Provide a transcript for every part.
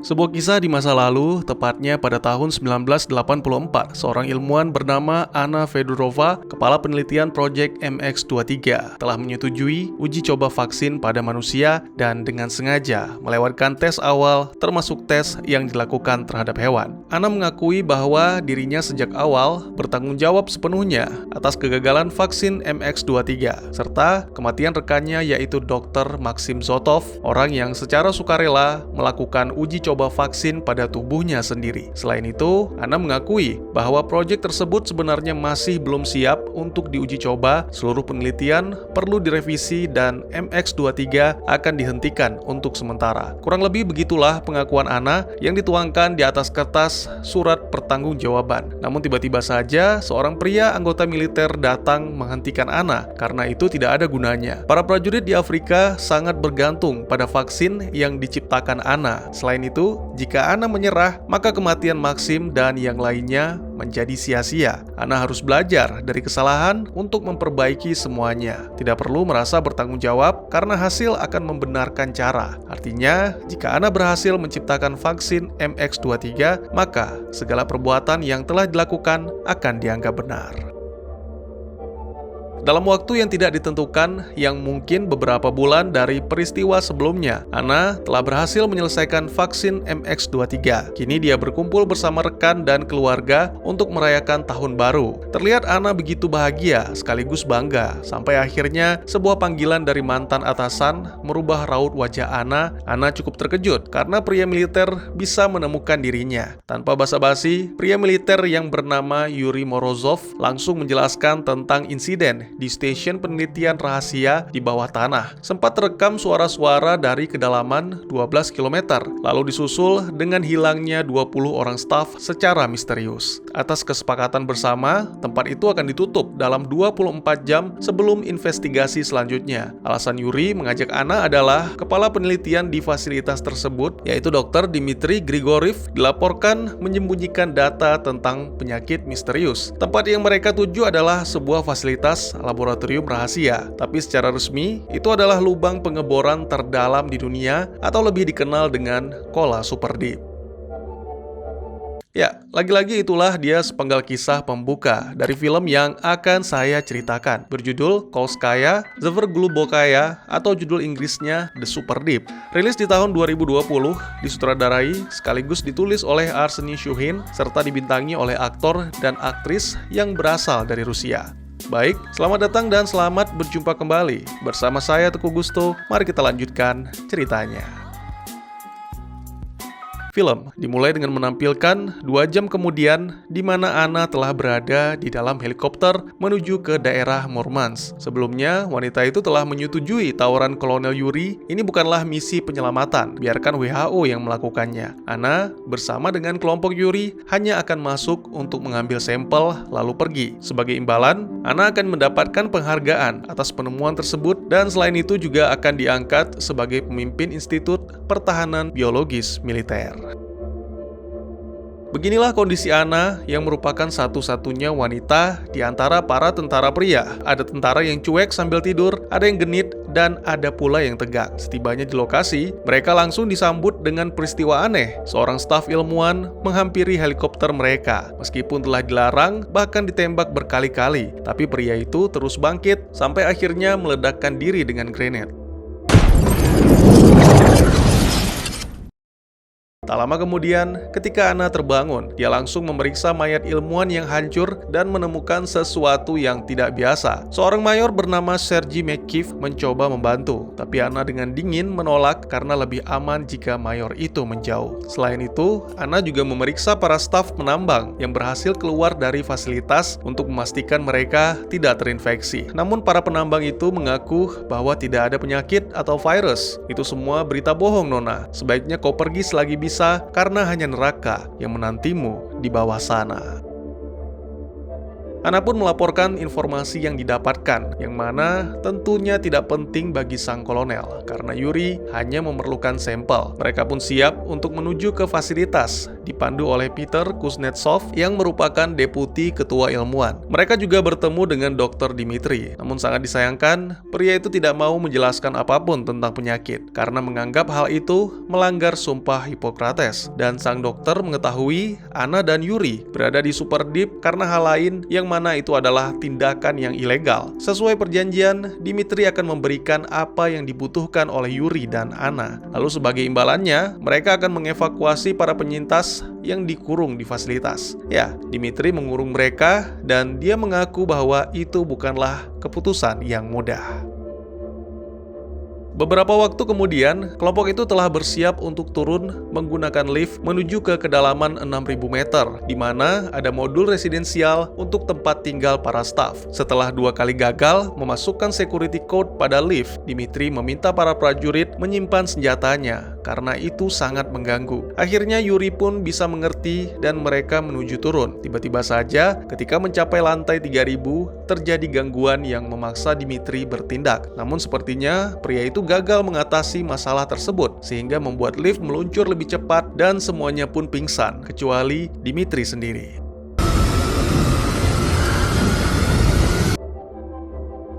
Sebuah kisah di masa lalu, tepatnya pada tahun 1984, seorang ilmuwan bernama Anna Fedorova, kepala penelitian proyek MX23, telah menyetujui uji coba vaksin pada manusia dan dengan sengaja melewatkan tes awal, termasuk tes yang dilakukan terhadap hewan. Anna mengakui bahwa dirinya sejak awal bertanggung jawab sepenuhnya atas kegagalan vaksin MX23, serta kematian rekannya yaitu Dr. Maxim Zotov, orang yang secara sukarela melakukan uji coba vaksin pada tubuhnya sendiri. Selain itu, Anna mengakui bahwa proyek tersebut sebenarnya masih belum siap untuk diuji coba, seluruh penelitian perlu direvisi dan MX23 akan dihentikan untuk sementara. Kurang lebih begitulah pengakuan Anna yang dituangkan di atas kertas surat pertanggungjawaban. Namun tiba-tiba saja seorang pria anggota militer datang menghentikan Anna karena itu tidak ada gunanya. Para prajurit di Afrika sangat bergantung pada vaksin yang diciptakan Anna. Selain itu, jika Anna menyerah, maka kematian Maxim dan yang lainnya menjadi sia-sia. Anna harus belajar dari kesalahan untuk memperbaiki semuanya. Tidak perlu merasa bertanggung jawab karena hasil akan membenarkan cara. Artinya, jika Anna berhasil menciptakan vaksin MX23, maka segala perbuatan yang telah dilakukan akan dianggap benar. Dalam waktu yang tidak ditentukan, yang mungkin beberapa bulan dari peristiwa sebelumnya, Anna telah berhasil menyelesaikan vaksin MX23. Kini dia berkumpul bersama rekan dan keluarga untuk merayakan tahun baru. Terlihat Anna begitu bahagia sekaligus bangga, sampai akhirnya sebuah panggilan dari mantan atasan merubah raut wajah Anna. Anna cukup terkejut karena pria militer bisa menemukan dirinya. Tanpa basa-basi, pria militer yang bernama Yuri Morozov langsung menjelaskan tentang insiden di stasiun penelitian rahasia di bawah tanah. Sempat terekam suara-suara dari kedalaman 12 km, lalu disusul dengan hilangnya 20 orang staf secara misterius. Atas kesepakatan bersama, tempat itu akan ditutup dalam 24 jam sebelum investigasi selanjutnya. Alasan Yuri mengajak Anna adalah kepala penelitian di fasilitas tersebut, yaitu Dr. Dmitry Grigoriev, dilaporkan menyembunyikan data tentang penyakit misterius. Tempat yang mereka tuju adalah sebuah fasilitas laboratorium rahasia, tapi secara resmi itu adalah lubang pengeboran terdalam di dunia atau lebih dikenal dengan Kola Super Deep. Ya, lagi-lagi itulah dia sepenggal kisah pembuka dari film yang akan saya ceritakan, berjudul Kolskaya Zverglubokaya atau judul Inggrisnya The Super Deep. Rilis di tahun 2020, disutradarai sekaligus ditulis oleh Arseniy Shuhin serta dibintangi oleh aktor dan aktris yang berasal dari Rusia. Baik, selamat datang dan selamat berjumpa kembali bersama saya Teguh Gusto. Mari kita lanjutkan ceritanya. Film dimulai dengan menampilkan 2 jam kemudian di mana Anna telah berada di dalam helikopter menuju ke daerah Murmansk. Sebelumnya, wanita itu telah menyetujui tawaran Kolonel Yuri. Ini bukanlah misi penyelamatan, biarkan WHO yang melakukannya. Anna bersama dengan kelompok Yuri hanya akan masuk untuk mengambil sampel lalu pergi. Sebagai imbalan, Anna akan mendapatkan penghargaan atas penemuan tersebut dan selain itu juga akan diangkat sebagai pemimpin Institut Pertahanan Biologis Militer. Beginilah kondisi Anna yang merupakan satu-satunya wanita di antara para tentara pria. Ada tentara yang cuek sambil tidur, ada yang genit, dan ada pula yang tegak. Setibanya di lokasi, mereka langsung disambut dengan peristiwa aneh. Seorang staf ilmuwan menghampiri helikopter mereka. Meskipun telah dilarang, bahkan ditembak berkali-kali, tapi pria itu terus bangkit sampai akhirnya meledakkan diri dengan grenade. Tak lama kemudian, ketika Anna terbangun, dia langsung memeriksa mayat ilmuwan yang hancur dan menemukan sesuatu yang tidak biasa. Seorang mayor bernama Sergei Mekiv mencoba membantu, tapi Anna dengan dingin menolak karena lebih aman jika mayor itu menjauh. Selain itu, Anna juga memeriksa para staf penambang yang berhasil keluar dari fasilitas untuk memastikan mereka tidak terinfeksi. Namun para penambang itu mengaku bahwa tidak ada penyakit atau virus. Itu semua berita bohong, Nona. Sebaiknya kau pergi selagi bisa karena hanya neraka yang menantimu di bawah sana. Ana pun melaporkan informasi yang didapatkan, yang mana tentunya tidak penting bagi sang kolonel, karena Yuri hanya memerlukan sampel. Mereka pun siap untuk menuju ke fasilitas, dipandu oleh Peter Kuznetsov yang merupakan deputi ketua ilmuwan. Mereka juga bertemu dengan Dr. Dimitri, namun sangat disayangkan, pria itu tidak mau menjelaskan apapun tentang penyakit, karena menganggap hal itu melanggar sumpah Hippocrates. Dan sang dokter mengetahui Ana dan Yuri berada di Super Deep karena hal lain yang mana itu adalah tindakan yang ilegal. Sesuai perjanjian, Dimitri akan memberikan apa yang dibutuhkan oleh Yuri dan Ana. Lalu sebagai imbalannya, mereka akan mengevakuasi para penyintas yang dikurung di fasilitas. Ya, Dimitri mengurung mereka dan dia mengaku bahwa itu bukanlah keputusan yang mudah. Beberapa waktu kemudian, kelompok itu telah bersiap untuk turun menggunakan lift menuju ke kedalaman 6.000 meter, di mana ada modul residensial untuk tempat tinggal para staf. Setelah 2 kali gagal memasukkan security code pada lift, Dimitri meminta para prajurit menyimpan senjatanya, karena itu sangat mengganggu. Akhirnya Yuri pun bisa mengerti dan mereka menuju turun. Tiba-tiba saja, ketika mencapai lantai 3.000, terjadi gangguan yang memaksa Dimitri bertindak. Namun sepertinya pria itu gagal mengatasi masalah tersebut, sehingga membuat lift meluncur lebih cepat dan semuanya pun pingsan, kecuali Dimitri sendiri.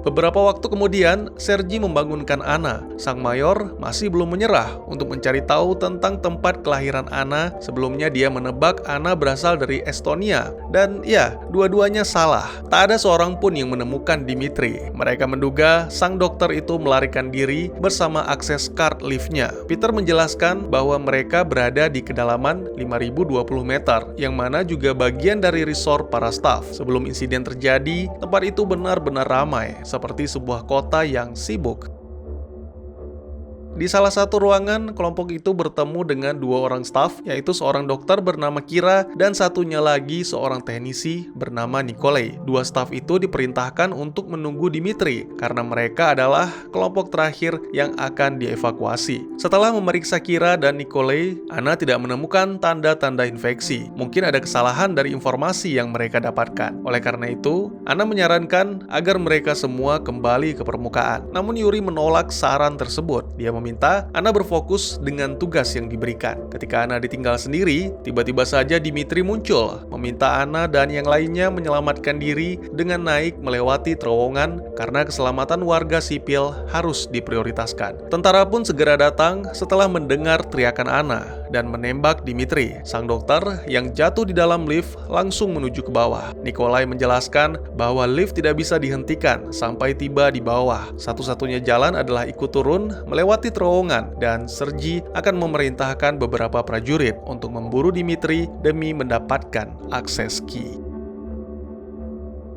Beberapa waktu kemudian, Sergi membangunkan Ana. Sang mayor masih belum menyerah untuk mencari tahu tentang tempat kelahiran Ana. Sebelumnya dia menebak Ana berasal dari Estonia. Dan ya, dua-duanya salah. Tak ada seorang pun yang menemukan Dimitri. Mereka menduga sang dokter itu melarikan diri bersama akses card liftnya. Peter menjelaskan bahwa mereka berada di kedalaman 5.020 meter, yang mana juga bagian dari resort para staf. Sebelum insiden terjadi, tempat itu benar-benar ramai, seperti sebuah kota yang sibuk. Di salah satu ruangan, kelompok itu bertemu dengan 2 orang staf, yaitu seorang dokter bernama Kira dan satunya lagi seorang teknisi bernama Nikolai. 2 staf itu diperintahkan untuk menunggu Dimitri, karena mereka adalah kelompok terakhir yang akan dievakuasi. Setelah memeriksa Kira dan Nikolai, Ana tidak menemukan tanda-tanda infeksi. Mungkin ada kesalahan dari informasi yang mereka dapatkan. Oleh karena itu, Ana menyarankan agar mereka semua kembali ke permukaan. Namun Yuri menolak saran tersebut. Dia meminta Ana berfokus dengan tugas yang diberikan. Ketika Ana ditinggal sendiri, tiba-tiba saja Dimitri muncul, meminta Ana dan yang lainnya menyelamatkan diri dengan naik melewati terowongan karena keselamatan warga sipil harus diprioritaskan. Tentara pun segera datang setelah mendengar teriakan Ana dan menembak Dimitri. Sang dokter yang jatuh di dalam lift langsung menuju ke bawah. Nikolai menjelaskan bahwa lift tidak bisa dihentikan sampai tiba di bawah. Satu-satunya jalan adalah ikut turun melewati terowongan, dan Sergi akan memerintahkan beberapa prajurit untuk memburu Dimitri demi mendapatkan akses key.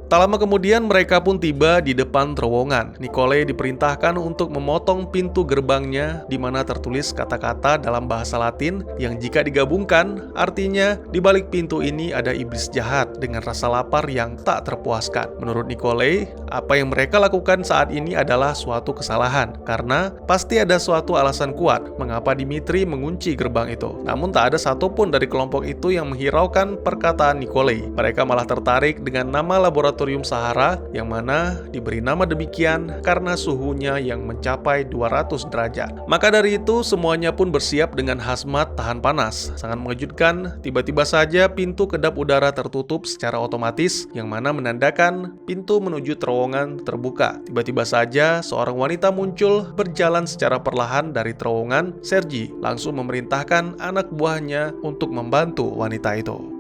Tak lama kemudian mereka pun tiba di depan terowongan. Nikolai diperintahkan untuk memotong pintu gerbangnya, di mana tertulis kata-kata dalam bahasa Latin yang jika digabungkan artinya di balik pintu ini ada iblis jahat dengan rasa lapar yang tak terpuaskan. Menurut Nikolai, apa yang mereka lakukan saat ini adalah suatu kesalahan, karena pasti ada suatu alasan kuat mengapa Dimitri mengunci gerbang itu. Namun tak ada satupun dari kelompok itu yang menghiraukan perkataan Nikolai. Mereka malah tertarik dengan nama laboratorium Sahara, yang mana diberi nama demikian karena suhunya yang mencapai 200 derajat. Maka dari itu semuanya pun bersiap dengan hazmat tahan panas. Sangat mengejutkan, tiba-tiba saja pintu kedap udara tertutup secara otomatis, yang mana menandakan pintu menuju terowongan terbuka. Tiba-tiba saja seorang wanita muncul berjalan secara perlahan dari terowongan. Sergi langsung memerintahkan anak buahnya untuk membantu wanita itu.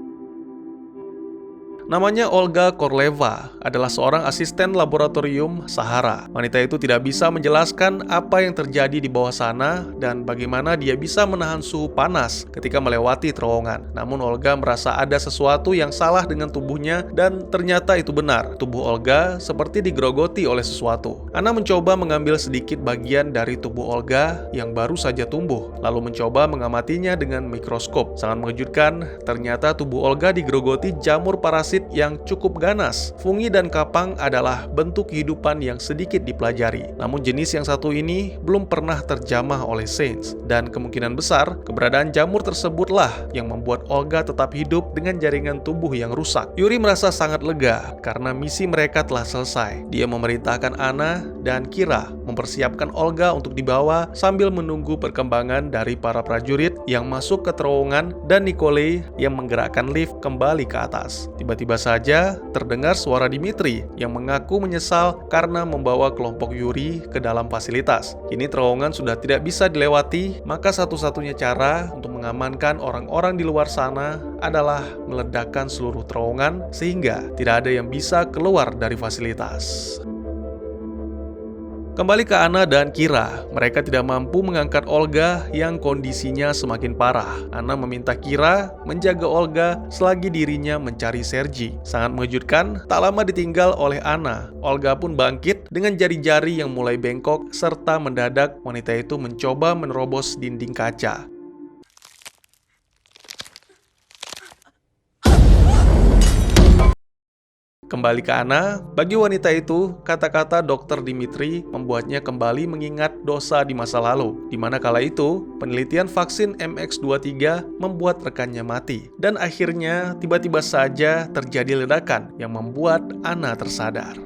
Namanya Olga Korleva, adalah seorang asisten laboratorium Sahara. Wanita itu tidak bisa menjelaskan apa yang terjadi di bawah sana dan bagaimana dia bisa menahan suhu panas ketika melewati terowongan. Namun Olga merasa ada sesuatu yang salah dengan tubuhnya, dan ternyata itu benar. Tubuh Olga seperti digerogoti oleh sesuatu. Ana mencoba mengambil sedikit bagian dari tubuh Olga yang baru saja tumbuh, lalu mencoba mengamatinya dengan mikroskop. Sangat mengejutkan, ternyata tubuh Olga digerogoti jamur parasit parasit yang cukup ganas. Fungi dan kapang adalah bentuk kehidupan yang sedikit dipelajari. Namun jenis yang satu ini belum pernah terjamah oleh sains, dan kemungkinan besar keberadaan jamur tersebutlah yang membuat Olga tetap hidup dengan jaringan tubuh yang rusak. Yuri merasa sangat lega karena misi mereka telah selesai. Dia memerintahkan Anna dan Kira mempersiapkan Olga untuk dibawa sambil menunggu perkembangan dari para prajurit yang masuk ke terowongan dan Nikolai yang menggerakkan lift kembali ke atas. Tiba-tiba saja terdengar suara Dimitri yang mengaku menyesal karena membawa kelompok Yuri ke dalam fasilitas. Kini terowongan sudah tidak bisa dilewati, maka satu-satunya cara untuk mengamankan orang-orang di luar sana adalah meledakkan seluruh terowongan sehingga tidak ada yang bisa keluar dari fasilitas. Kembali ke Anna dan Kira, mereka tidak mampu mengangkat Olga yang kondisinya semakin parah. Anna meminta Kira menjaga Olga selagi dirinya mencari Sergi. Sangat mengejutkan, tak lama ditinggal oleh Anna. Olga pun bangkit dengan jari-jari yang mulai bengkok, serta mendadak wanita itu mencoba menerobos dinding kaca. Kembali ke Anna, bagi wanita itu, kata-kata Dr. Dimitri membuatnya kembali mengingat dosa di masa lalu, di mana kala itu penelitian vaksin MX23 membuat rekannya mati, dan akhirnya tiba-tiba saja terjadi ledakan yang membuat Anna tersadar.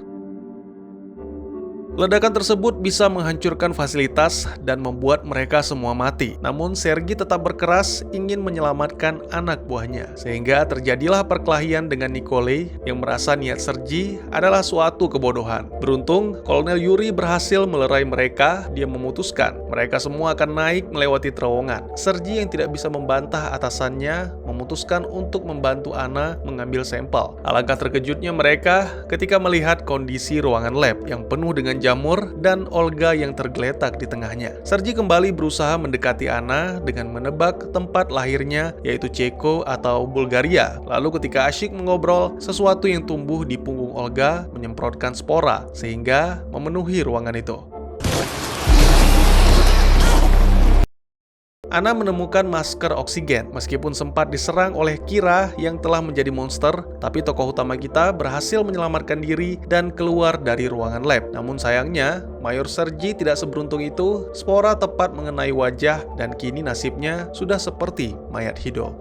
Ledakan tersebut bisa menghancurkan fasilitas dan membuat mereka semua mati. Namun Sergi tetap berkeras ingin menyelamatkan anak buahnya, sehingga terjadilah perkelahian dengan Nikolai yang merasa niat Sergi adalah suatu kebodohan. Beruntung, Kolonel Yuri berhasil melerai mereka. Dia memutuskan mereka semua akan naik melewati terowongan. Sergi yang tidak bisa membantah atasannya memutuskan untuk membantu Anna mengambil sampel. Alangkah terkejutnya mereka ketika melihat kondisi ruangan lab yang penuh dengan jamur dan Olga yang tergeletak di tengahnya. Sergi kembali berusaha mendekati Anna dengan menebak tempat lahirnya, yaitu Ceko atau Bulgaria. Lalu ketika asyik mengobrol, sesuatu yang tumbuh di punggung Olga menyemprotkan spora sehingga memenuhi ruangan itu. Anna menemukan masker oksigen. Meskipun sempat diserang oleh Kira yang telah menjadi monster, tapi tokoh utama kita berhasil menyelamatkan diri dan keluar dari ruangan lab. Namun sayangnya, Mayor Sergi tidak seberuntung itu. Spora tepat mengenai wajah dan kini nasibnya sudah seperti mayat hidup.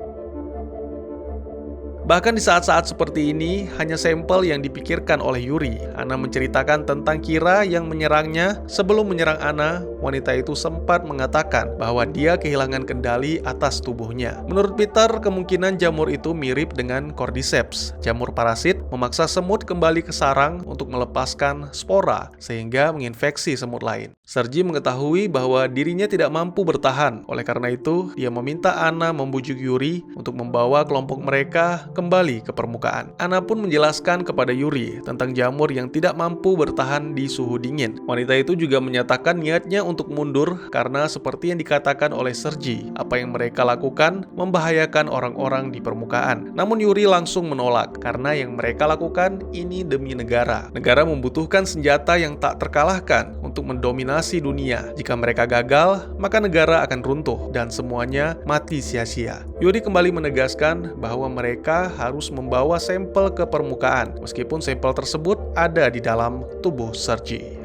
Bahkan di saat-saat seperti ini, hanya sampel yang dipikirkan oleh Yuri. Anna menceritakan tentang Kira yang menyerangnya. Sebelum menyerang Anna, wanita itu sempat mengatakan bahwa dia kehilangan kendali atas tubuhnya. Menurut Peter, kemungkinan jamur itu mirip dengan Cordyceps. Jamur parasit memaksa semut kembali ke sarang untuk melepaskan spora, sehingga menginfeksi semut lain. Sergi mengetahui bahwa dirinya tidak mampu bertahan. Oleh karena itu, dia meminta Anna membujuk Yuri untuk membawa kelompok mereka kembali ke permukaan. Anna pun menjelaskan kepada Yuri tentang jamur yang tidak mampu bertahan di suhu dingin. Wanita itu juga menyatakan niatnya untuk mundur karena seperti yang dikatakan oleh Sergi, apa yang mereka lakukan membahayakan orang-orang di permukaan. Namun Yuri langsung menolak karena yang mereka lakukan ini demi negara. Negara membutuhkan senjata yang tak terkalahkan untuk mendominasi dunia. Jika mereka gagal, maka negara akan runtuh dan semuanya mati sia-sia. Yuri kembali menegaskan bahwa mereka harus membawa sampel ke permukaan, meskipun sampel tersebut ada di dalam tubuh Sergi.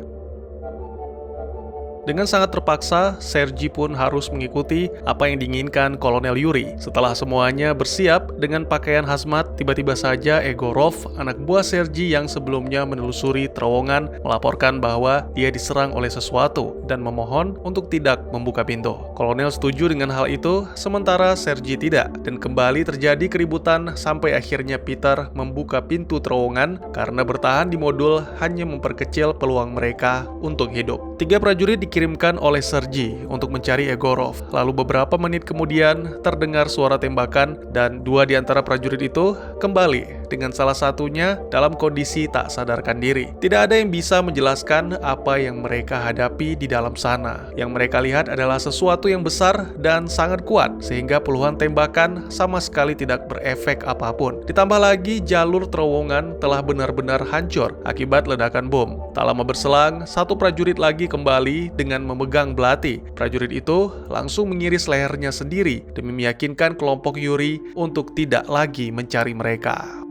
Dengan sangat terpaksa, Sergi pun harus mengikuti apa yang diinginkan Kolonel Yuri. Setelah semuanya bersiap dengan pakaian hazmat, tiba-tiba saja Egorov, anak buah Sergi yang sebelumnya menelusuri terowongan, melaporkan bahwa dia diserang oleh sesuatu dan memohon untuk tidak membuka pintu. Kolonel setuju dengan hal itu, sementara Sergi tidak, dan kembali terjadi keributan sampai akhirnya Peter membuka pintu terowongan karena bertahan di modul hanya memperkecil peluang mereka untuk hidup. 3 prajurit dikirimkan oleh Sergi untuk mencari Egorov. Lalu beberapa menit kemudian terdengar suara tembakan dan 2 di antara prajurit itu kembali dengan salah satunya dalam kondisi tak sadarkan diri. Tidak ada yang bisa menjelaskan apa yang mereka hadapi di dalam sana. Yang mereka lihat adalah sesuatu yang besar dan sangat kuat sehingga puluhan tembakan sama sekali tidak berefek apapun. Ditambah lagi jalur terowongan telah benar-benar hancur akibat ledakan bom. Tak lama berselang, 1 prajurit lagi kembali dengan memegang belati. Prajurit itu langsung mengiris lehernya sendiri demi meyakinkan kelompok Yuri untuk tidak lagi mencari mereka.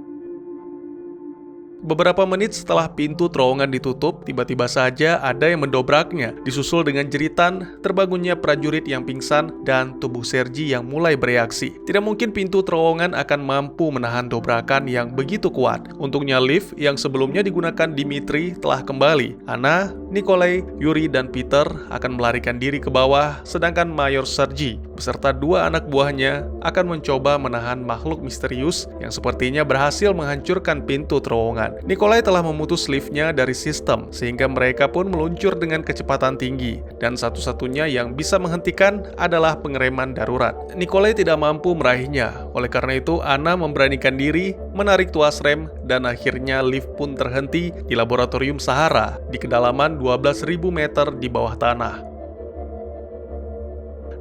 Beberapa menit setelah pintu terowongan ditutup, tiba-tiba saja ada yang mendobraknya, disusul dengan jeritan, terbangunnya prajurit yang pingsan, dan tubuh Sergi yang mulai bereaksi. Tidak mungkin pintu terowongan akan mampu menahan dobrakan yang begitu kuat. Untungnya lift yang sebelumnya digunakan Dimitri telah kembali. Anna, Nikolai, Yuri, dan Peter akan melarikan diri ke bawah, sedangkan Mayor Sergi beserta 2 anak buahnya akan mencoba menahan makhluk misterius yang sepertinya berhasil menghancurkan pintu terowongan. Nikolai telah memutus liftnya dari sistem, sehingga mereka pun meluncur dengan kecepatan tinggi, dan satu-satunya yang bisa menghentikan adalah pengereman darurat. Nikolai tidak mampu meraihnya, oleh karena itu Anna memberanikan diri, menarik tuas rem, dan akhirnya lift pun terhenti di laboratorium Sahara di kedalaman 12.000 meter di bawah tanah.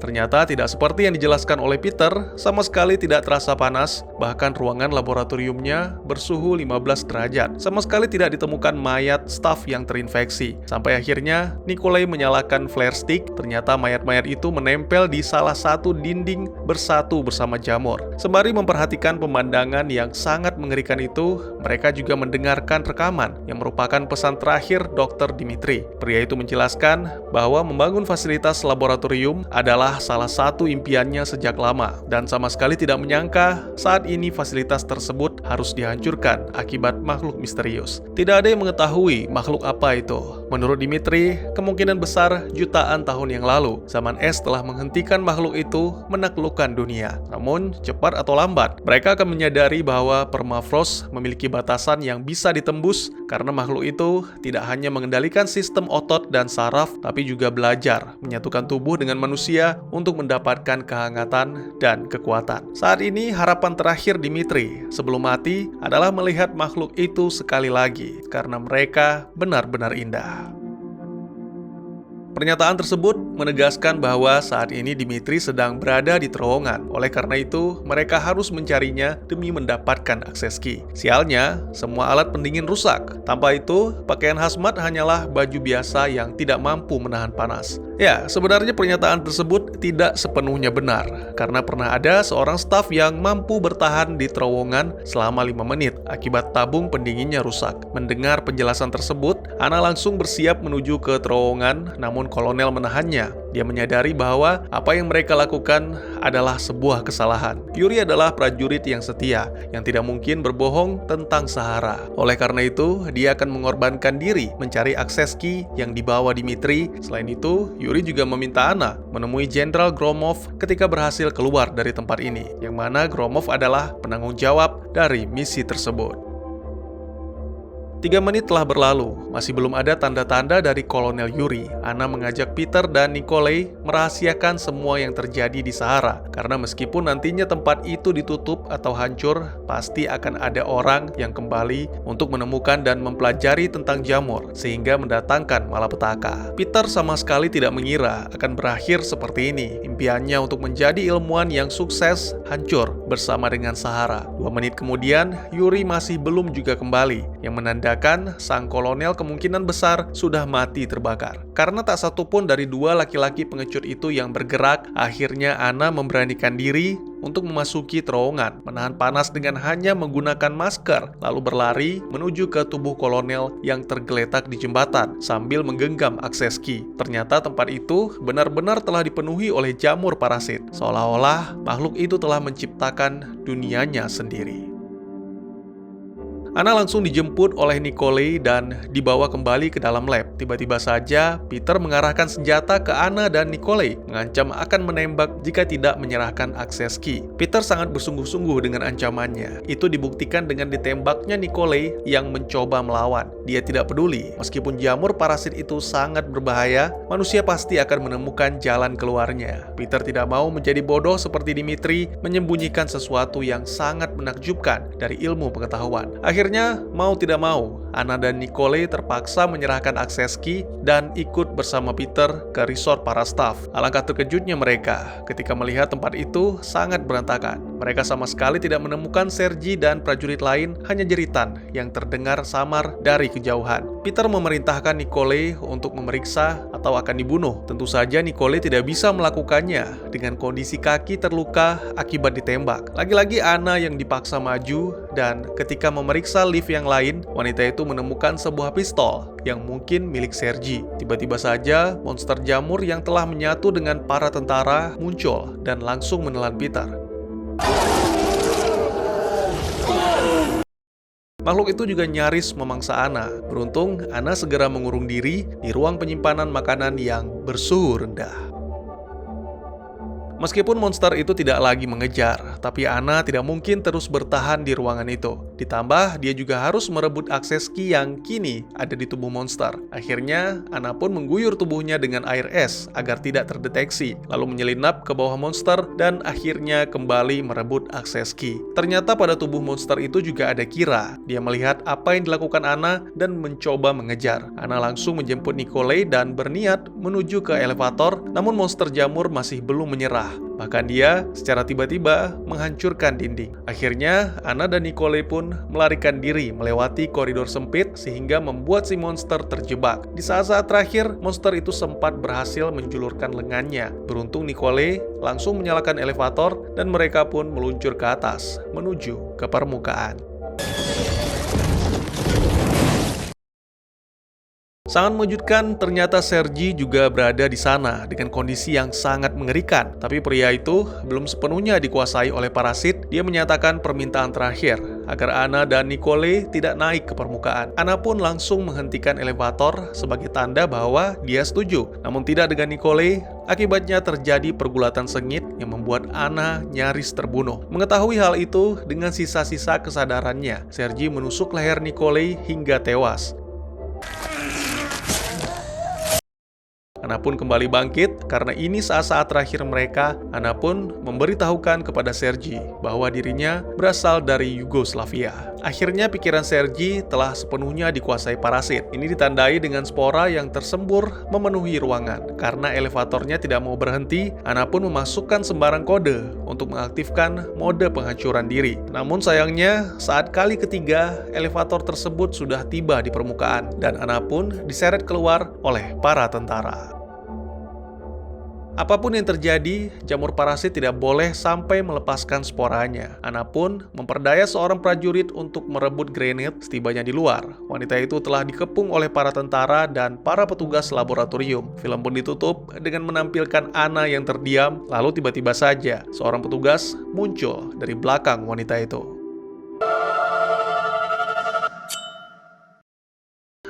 Ternyata tidak seperti yang dijelaskan oleh Peter, sama sekali tidak terasa panas, bahkan ruangan laboratoriumnya bersuhu 15 derajat. Sama sekali tidak ditemukan mayat staf yang terinfeksi. Sampai akhirnya, Nikolai menyalakan flare stick, ternyata mayat-mayat itu menempel di salah satu dinding bersatu bersama jamur. Sembari memperhatikan pemandangan yang sangat mengerikan itu, mereka juga mendengarkan rekaman yang merupakan pesan terakhir Dr. Dimitri. Pria itu menjelaskan bahwa membangun fasilitas laboratorium adalah salah satu impiannya sejak lama, dan sama sekali tidak menyangka saat ini fasilitas tersebut harus dihancurkan akibat makhluk misterius. Tidak ada yang mengetahui makhluk apa itu. Menurut Dimitri, kemungkinan besar jutaan tahun yang lalu, zaman es telah menghentikan makhluk itu menaklukkan dunia. Namun, cepat atau lambat, mereka akan menyadari bahwa permafrost memiliki batasan yang bisa ditembus karena makhluk itu tidak hanya mengendalikan sistem otot dan saraf, tapi juga belajar menyatukan tubuh dengan manusia untuk mendapatkan kehangatan dan kekuatan. Saat ini, harapan terakhir Dimitri sebelum mati adalah melihat makhluk itu sekali lagi, karena mereka benar-benar indah. Pernyataan tersebut menegaskan bahwa saat ini Dimitri sedang berada di terowongan. Oleh karena itu, mereka harus mencarinya demi mendapatkan akses key. Sialnya, semua alat pendingin rusak. Tanpa itu, pakaian hazmat hanyalah baju biasa yang tidak mampu menahan panas. Ya, sebenarnya pernyataan tersebut tidak sepenuhnya benar, karena pernah ada seorang staf yang mampu bertahan di terowongan selama 5 menit akibat tabung pendinginnya rusak. Mendengar penjelasan tersebut, Anna langsung bersiap menuju ke terowongan, namun kolonel menahannya. Dia menyadari bahwa apa yang mereka lakukan adalah sebuah kesalahan. Yuri adalah prajurit yang setia, yang tidak mungkin berbohong tentang Sahara. Oleh karena itu, dia akan mengorbankan diri mencari akses key yang dibawa Dimitri. Selain itu, Yuri juga meminta Anna menemui Jenderal Gromov ketika berhasil keluar dari tempat ini, yang mana Gromov adalah penanggung jawab dari misi tersebut. 3 menit telah berlalu, masih belum ada tanda-tanda dari Kolonel Yuri. Anna mengajak Peter dan Nikolai merahasiakan semua yang terjadi di Sahara, karena meskipun nantinya tempat itu ditutup atau hancur, pasti akan ada orang yang kembali untuk menemukan dan mempelajari tentang jamur, sehingga mendatangkan malapetaka. Peter sama sekali tidak mengira akan berakhir seperti ini. Impiannya untuk menjadi ilmuwan yang sukses hancur bersama dengan Sahara. 2 menit kemudian, Yuri masih belum juga kembali, yang menandakan sang kolonel kemungkinan besar sudah mati terbakar. Karena tak satupun dari 2 laki-laki pengecut itu yang bergerak, akhirnya Anna memberanikan diri untuk memasuki terowongan, menahan panas dengan hanya menggunakan masker, lalu berlari menuju ke tubuh kolonel yang tergeletak di jembatan sambil menggenggam akses key. Ternyata tempat itu benar-benar telah dipenuhi oleh jamur parasit, seolah-olah makhluk itu telah menciptakan dunianya sendiri. Anna langsung dijemput oleh Nikolai dan dibawa kembali ke dalam lab. Tiba-tiba saja, Peter mengarahkan senjata ke Anna dan Nikolai, mengancam akan menembak jika tidak menyerahkan akses key. Peter sangat bersungguh-sungguh dengan ancamannya. Itu dibuktikan dengan ditembaknya Nikolai yang mencoba melawan. Dia tidak peduli, meskipun jamur parasit itu sangat berbahaya, manusia pasti akan menemukan jalan keluarnya. Peter tidak mau menjadi bodoh seperti Dimitri, menyembunyikan sesuatu yang sangat menakjubkan dari ilmu pengetahuan. Akhirnya, mau tidak mau, Anna dan Nikolai terpaksa menyerahkan akses key dan ikut bersama Peter ke resort para staf. Alangkah terkejutnya mereka ketika melihat tempat itu sangat berantakan. Mereka sama sekali tidak menemukan Sergi dan prajurit lain, hanya jeritan yang terdengar samar dari kejauhan. Peter memerintahkan Nikolai untuk memeriksa atau akan dibunuh. Tentu saja Nicole tidak bisa melakukannya dengan kondisi kaki terluka akibat ditembak. Lagi-lagi Anna yang dipaksa maju, dan ketika memeriksa lift yang lain, wanita itu menemukan sebuah pistol yang mungkin milik Sergi. Tiba-tiba saja monster jamur yang telah menyatu dengan para tentara muncul dan langsung menelan Peter. Makhluk itu juga nyaris memangsa Anna. Beruntung, Anna segera mengurung diri di ruang penyimpanan makanan yang bersuhu rendah. Meskipun monster itu tidak lagi mengejar, tapi Anna tidak mungkin terus bertahan di ruangan itu. Ditambah, dia juga harus merebut akses key yang kini ada di tubuh monster. Akhirnya, Anna pun mengguyur tubuhnya dengan air es agar tidak terdeteksi, lalu menyelinap ke bawah monster dan akhirnya kembali merebut akses key. Ternyata pada tubuh monster itu juga ada Kira. Dia melihat apa yang dilakukan Anna dan mencoba mengejar. Anna langsung menjemput Nicole dan berniat menuju ke elevator, namun monster jamur masih belum menyerah. Bahkan dia secara tiba-tiba menghancurkan dinding. Akhirnya, Anna dan Nicole pun melarikan diri melewati koridor sempit sehingga membuat si monster terjebak. Di saat-saat terakhir, monster itu sempat berhasil menjulurkan lengannya. Beruntung Nicole langsung menyalakan elevator dan mereka pun meluncur ke atas menuju ke permukaan. Sangat mengejutkan, ternyata Sergi juga berada di sana dengan kondisi yang sangat mengerikan. Tapi pria itu belum sepenuhnya dikuasai oleh parasit. Dia menyatakan permintaan terakhir agar Anna dan Nicole tidak naik ke permukaan. Anna pun langsung menghentikan elevator sebagai tanda bahwa dia setuju. Namun tidak dengan Nicole. Akibatnya terjadi pergulatan sengit yang membuat Anna nyaris terbunuh. Mengetahui hal itu, dengan sisa-sisa kesadarannya, Sergi menusuk leher Nicole hingga tewas. Anna pun kembali bangkit karena ini saat-saat terakhir mereka. Anna pun memberitahukan kepada Sergi bahwa dirinya berasal dari Yugoslavia. Akhirnya pikiran Sergi telah sepenuhnya dikuasai parasit. Ini ditandai dengan spora yang tersembur memenuhi ruangan. Karena elevatornya tidak mau berhenti, Anna pun memasukkan sembarang kode untuk mengaktifkan mode penghancuran diri. Namun sayangnya, saat kali ketiga, elevator tersebut sudah tiba di permukaan dan Anna pun diseret keluar oleh para tentara. Apapun yang terjadi, jamur parasit tidak boleh sampai melepaskan sporanya. Anna pun memperdaya seorang prajurit untuk merebut grenade setibanya di luar. Wanita itu telah dikepung oleh para tentara dan para petugas laboratorium. Film pun ditutup dengan menampilkan Anna yang terdiam, lalu tiba-tiba saja seorang petugas muncul dari belakang wanita itu.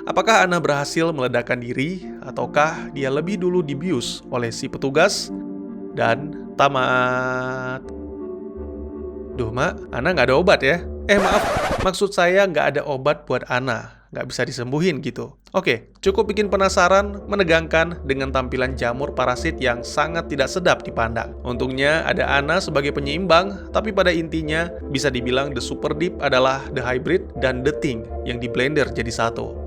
Apakah Anna berhasil meledakkan diri, ataukah dia lebih dulu dibius oleh si petugas dan tamat? Duh, Mak, Anna nggak ada obat ya? Maaf, maksud saya nggak ada obat buat Anna. Nggak bisa disembuhin gitu. Oke, cukup bikin penasaran, menegangkan dengan tampilan jamur parasit yang sangat tidak sedap dipandang. Untungnya ada Anna sebagai penyeimbang, tapi pada intinya bisa dibilang The Super Deep adalah The Hybrid dan The Thing yang di-blender jadi satu.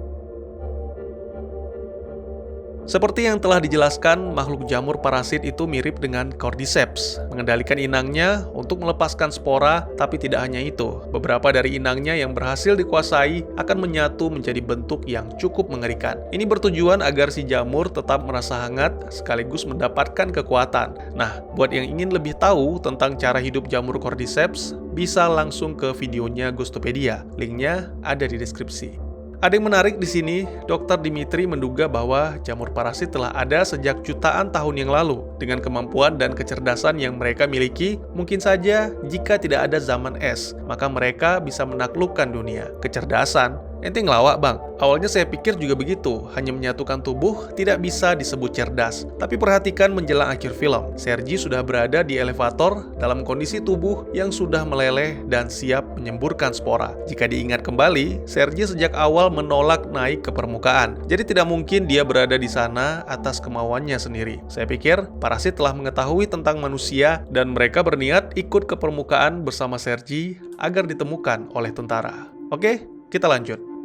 Seperti yang telah dijelaskan, makhluk jamur parasit itu mirip dengan Cordyceps, mengendalikan inangnya untuk melepaskan spora, tapi tidak hanya itu. Beberapa dari inangnya yang berhasil dikuasai akan menyatu menjadi bentuk yang cukup mengerikan. Ini bertujuan agar si jamur tetap merasa hangat sekaligus mendapatkan kekuatan. Nah, buat yang ingin lebih tahu tentang cara hidup jamur Cordyceps, bisa langsung ke videonya Ghostopedia. Linknya ada di deskripsi. Ada yang menarik di sini, Dr. Dimitri menduga bahwa jamur parasit telah ada sejak jutaan tahun yang lalu. Dengan kemampuan dan kecerdasan yang mereka miliki, mungkin saja jika tidak ada zaman es, maka mereka bisa menaklukkan dunia. Kecerdasan? Ente ngelawak, Bang. Awalnya saya pikir juga begitu, hanya menyatukan tubuh tidak bisa disebut cerdas. Tapi perhatikan menjelang akhir film, Sergi sudah berada di elevator dalam kondisi tubuh yang sudah meleleh dan siap menyemburkan spora. Jika diingat kembali, Sergi sejak awal menolak naik ke permukaan. Jadi tidak mungkin dia berada di sana atas kemauannya sendiri. Saya pikir parasit telah mengetahui tentang manusia dan mereka berniat ikut ke permukaan bersama Sergi agar ditemukan oleh tentara. Oke, kita lanjut.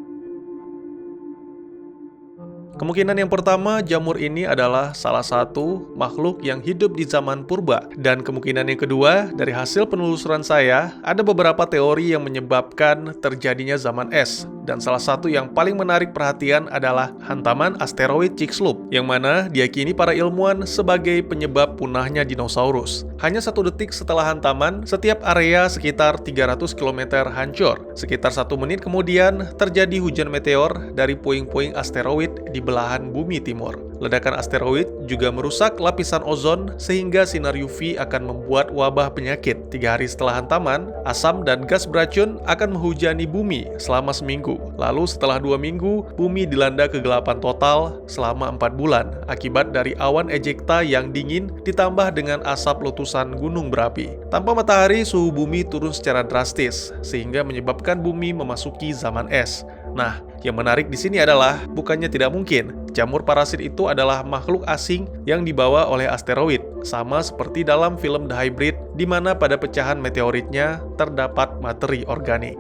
Kemungkinan yang pertama, jamur ini adalah salah satu makhluk yang hidup di zaman purba. Dan kemungkinan yang kedua, dari hasil penelusuran saya, ada beberapa teori yang menyebabkan terjadinya zaman es. dan salah satu yang paling menarik perhatian adalah hantaman asteroid Chicxulub, yang mana diyakini para ilmuwan sebagai penyebab punahnya dinosaurus. Hanya 1 detik setelah hantaman, setiap area sekitar 300 km hancur. Sekitar 1 menit kemudian, terjadi hujan meteor dari puing-puing asteroid di belahan bumi timur. Ledakan asteroid juga merusak lapisan ozon sehingga sinar UV akan membuat wabah penyakit. 3 hari setelah hantaman, asam dan gas beracun akan menghujani bumi selama seminggu. Lalu setelah 2 minggu, bumi dilanda kegelapan total selama 4 bulan akibat dari awan ejekta yang dingin ditambah dengan asap letusan gunung berapi. Tanpa matahari, suhu bumi turun secara drastis sehingga menyebabkan bumi memasuki zaman es. Nah, yang menarik di sini adalah bukannya tidak mungkin jamur parasit itu adalah makhluk asing yang dibawa oleh asteroid, sama seperti dalam film The Hybrid, di mana pada pecahan meteoritnya terdapat materi organik.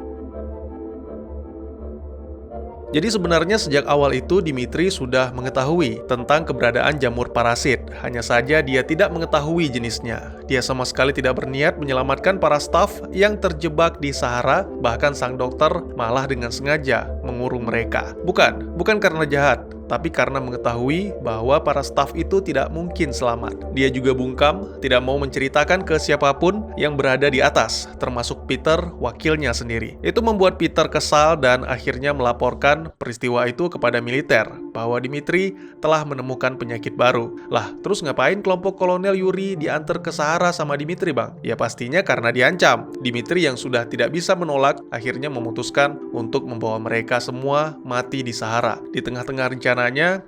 Jadi sebenarnya sejak awal itu Dimitri sudah mengetahui tentang keberadaan jamur parasit. Hanya saja dia tidak mengetahui jenisnya. Dia sama sekali tidak berniat menyelamatkan para staf yang terjebak di Sahara, bahkan sang dokter malah dengan sengaja mengurung mereka. Bukan karena jahat, tapi karena mengetahui bahwa para staf itu tidak mungkin selamat. Dia juga bungkam, tidak mau menceritakan ke siapapun yang berada di atas, termasuk Peter, wakilnya sendiri. Itu membuat Peter kesal dan akhirnya melaporkan peristiwa itu kepada militer, bahwa Dimitri telah menemukan penyakit baru. Lah, terus ngapain kelompok Kolonel Yuri diantar ke Sahara sama Dimitri, Bang? Ya pastinya karena diancam. Dimitri yang sudah tidak bisa menolak, akhirnya memutuskan untuk membawa mereka semua mati di Sahara. Di tengah-tengah rencana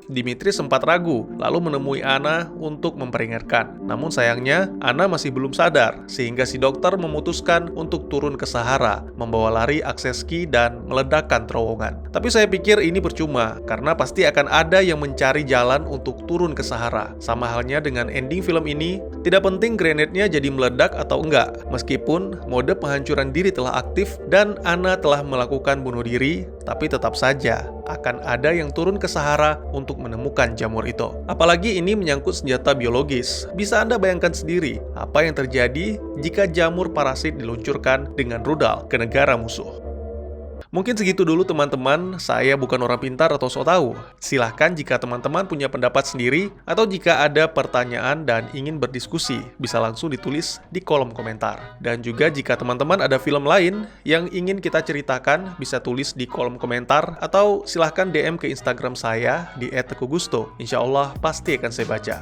Dimitri sempat ragu, lalu menemui Anna untuk memperingatkan. Namun sayangnya, Anna masih belum sadar, sehingga si dokter memutuskan untuk turun ke Sahara, membawa lari Akseski dan meledakkan terowongan. Tapi saya pikir ini percuma, karena pasti akan ada yang mencari jalan untuk turun ke Sahara. Sama halnya dengan ending film ini, tidak penting grenade-nya jadi meledak atau enggak, meskipun mode penghancuran diri telah aktif dan Anna telah melakukan bunuh diri, tapi tetap saja akan ada yang turun ke Sahara untuk menemukan jamur itu. Apalagi ini menyangkut senjata biologis. Bisa Anda bayangkan sendiri apa yang terjadi jika jamur parasit diluncurkan dengan rudal ke negara musuh. Mungkin segitu dulu teman-teman, saya bukan orang pintar atau sok tahu. Silahkan jika teman-teman punya pendapat sendiri, atau jika ada pertanyaan dan ingin berdiskusi, bisa langsung ditulis di kolom komentar. Dan juga jika teman-teman ada film lain yang ingin kita ceritakan, bisa tulis di kolom komentar, atau silahkan DM ke Instagram saya di @teguhgusto. Insya Allah pasti akan saya baca.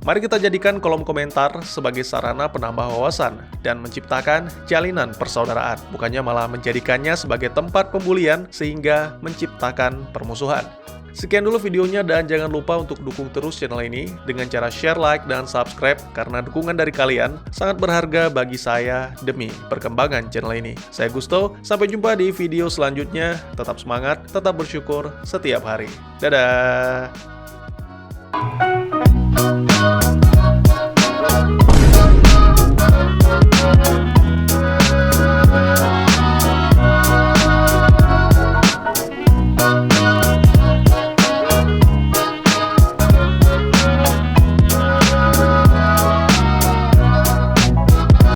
Mari kita jadikan kolom komentar sebagai sarana penambah wawasan dan menciptakan jalinan persaudaraan, bukannya malah menjadikannya sebagai tempat pembulian sehingga menciptakan permusuhan. Sekian dulu videonya dan jangan lupa untuk dukung terus channel ini dengan cara share, like, dan subscribe karena dukungan dari kalian sangat berharga bagi saya demi perkembangan channel ini. Saya Gusto, sampai jumpa di video selanjutnya. Tetap semangat, tetap bersyukur setiap hari. Dadah!